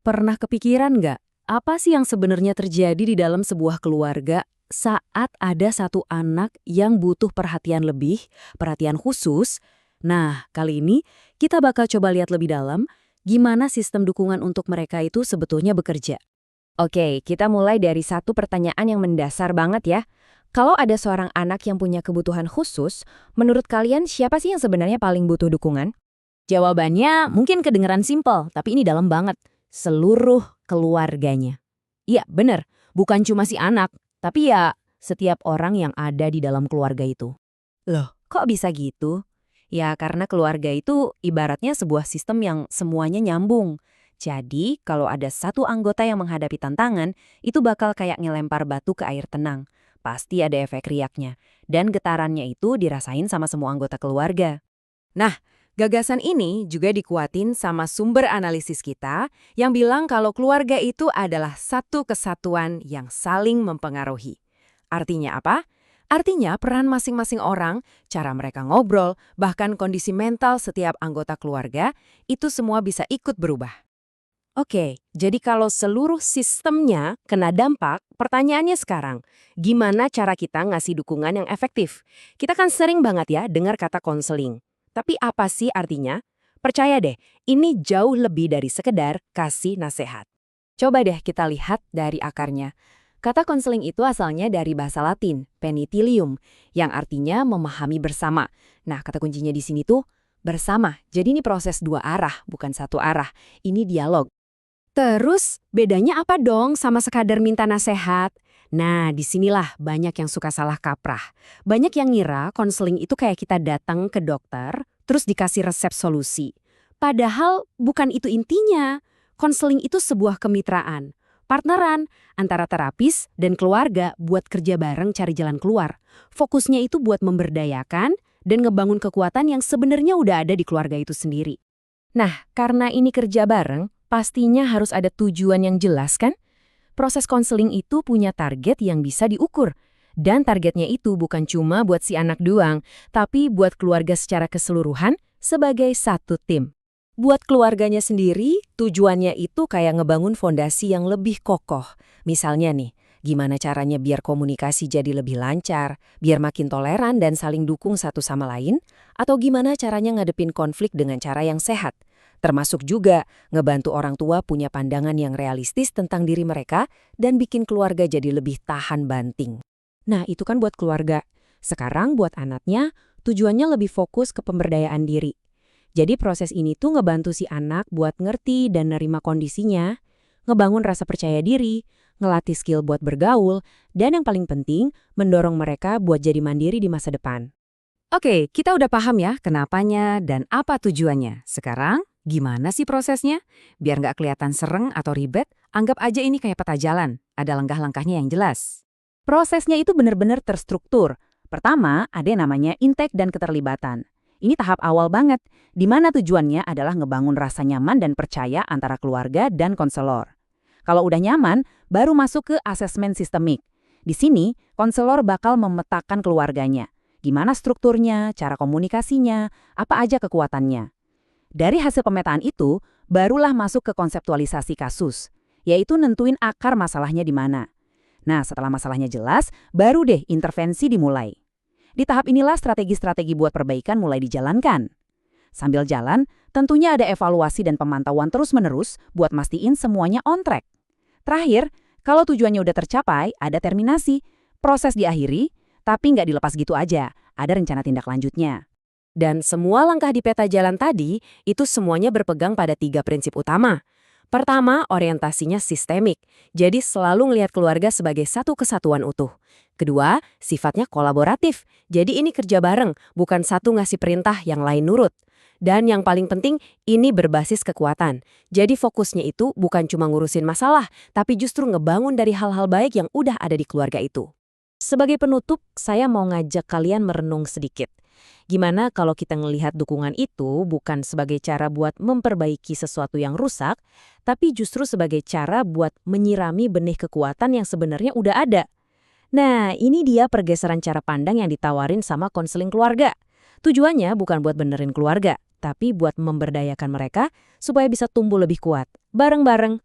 Pernah kepikiran nggak, apa sih yang sebenarnya terjadi di dalam sebuah keluarga saat ada satu anak yang butuh perhatian lebih, perhatian khusus? Nah, kali ini kita bakal coba lihat lebih dalam gimana sistem dukungan untuk mereka itu sebetulnya bekerja. Oke, kita mulai dari satu pertanyaan yang mendasar banget ya. Kalau ada seorang anak yang punya kebutuhan khusus, menurut kalian siapa sih yang sebenarnya paling butuh dukungan? Jawabannya mungkin kedengeran simpel, tapi ini dalam banget. Seluruh keluarganya. Iya, bener. Bukan cuma si anak, tapi ya setiap orang yang ada di dalam keluarga itu. Loh, kok bisa gitu? Ya, karena keluarga itu ibaratnya sebuah sistem yang semuanya nyambung. Jadi, kalau ada satu anggota yang menghadapi tantangan, itu bakal kayak ngelempar batu ke air tenang. Pasti ada efek riaknya. Dan getarannya itu dirasain sama semua anggota keluarga. Nah, gagasan ini juga dikuatin sama sumber analisis kita yang bilang kalau keluarga itu adalah satu kesatuan yang saling mempengaruhi. Artinya apa? Artinya peran masing-masing orang, cara mereka ngobrol, bahkan kondisi mental setiap anggota keluarga, itu semua bisa ikut berubah. Oke, jadi kalau seluruh sistemnya kena dampak, pertanyaannya sekarang, gimana cara kita ngasih dukungan yang efektif? Kita kan sering banget ya dengar kata konseling. Tapi apa sih artinya? Percaya deh, ini jauh lebih dari sekedar kasih nasihat. Coba deh kita lihat dari akarnya. Kata konseling itu asalnya dari bahasa Latin, penitilium, yang artinya memahami bersama. Nah, kata kuncinya di sini tuh bersama. Jadi ini proses dua arah, bukan satu arah. Ini dialog. Terus, bedanya apa dong sama sekadar minta nasihat? Nah, disinilah banyak yang suka salah kaprah. Banyak yang ngira konseling itu kayak kita datang ke dokter, terus dikasih resep solusi. Padahal bukan itu intinya. Konseling itu sebuah kemitraan, partneran antara terapis dan keluarga buat kerja bareng cari jalan keluar. Fokusnya itu buat memberdayakan dan ngebangun kekuatan yang sebenarnya udah ada di keluarga itu sendiri. Nah, karena ini kerja bareng, pastinya harus ada tujuan yang jelas kan? Proses konseling itu punya target yang bisa diukur. Dan targetnya itu bukan cuma buat si anak doang, tapi buat keluarga secara keseluruhan sebagai satu tim. Buat keluarganya sendiri, tujuannya itu kayak ngebangun fondasi yang lebih kokoh. Misalnya nih, gimana caranya biar komunikasi jadi lebih lancar, biar makin toleran dan saling dukung satu sama lain, atau gimana caranya ngadepin konflik dengan cara yang sehat. Termasuk juga ngebantu orang tua punya pandangan yang realistis tentang diri mereka dan bikin keluarga jadi lebih tahan banting. Nah, itu kan buat keluarga. Sekarang buat anaknya, tujuannya lebih fokus ke pemberdayaan diri. Jadi proses ini tuh ngebantu si anak buat ngerti dan nerima kondisinya, ngebangun rasa percaya diri, ngelatih skill buat bergaul, dan yang paling penting, mendorong mereka buat jadi mandiri di masa depan. Oke, kita udah paham ya kenapanya dan apa tujuannya. Sekarang, gimana sih prosesnya? Biar nggak kelihatan sereng atau ribet, anggap aja ini kayak peta jalan. Ada langkah-langkahnya yang jelas. Prosesnya itu benar-benar terstruktur. Pertama, ada yang namanya intake dan keterlibatan. Ini tahap awal banget, di mana tujuannya adalah ngebangun rasa nyaman dan percaya antara keluarga dan konselor. Kalau udah nyaman, baru masuk ke asesmen sistemik. Di sini, konselor bakal memetakan keluarganya. Gimana strukturnya, cara komunikasinya, apa aja kekuatannya. Dari hasil pemetaan itu, barulah masuk ke konseptualisasi kasus, yaitu nentuin akar masalahnya di mana. Nah, setelah masalahnya jelas, baru deh intervensi dimulai. Di tahap inilah strategi-strategi buat perbaikan mulai dijalankan. Sambil jalan, tentunya ada evaluasi dan pemantauan terus-menerus buat mastiin semuanya on track. Terakhir, kalau tujuannya udah tercapai, ada terminasi. Proses diakhiri, tapi nggak dilepas gitu aja, ada rencana tindak lanjutnya. Dan semua langkah di peta jalan tadi, itu semuanya berpegang pada 3 prinsip utama. Pertama, orientasinya sistemik, jadi selalu ngelihat keluarga sebagai satu kesatuan utuh. Kedua, sifatnya kolaboratif, jadi ini kerja bareng, bukan satu ngasih perintah yang lain nurut. Dan yang paling penting, ini berbasis kekuatan. Jadi fokusnya itu bukan cuma ngurusin masalah, tapi justru ngebangun dari hal-hal baik yang udah ada di keluarga itu. Sebagai penutup, saya mau ngajak kalian merenung sedikit. Gimana kalau kita ngelihat dukungan itu bukan sebagai cara buat memperbaiki sesuatu yang rusak, tapi justru sebagai cara buat menyirami benih kekuatan yang sebenarnya udah ada. Nah, ini dia pergeseran cara pandang yang ditawarin sama konseling keluarga. Tujuannya bukan buat benerin keluarga, tapi buat memberdayakan mereka supaya bisa tumbuh lebih kuat, bareng-bareng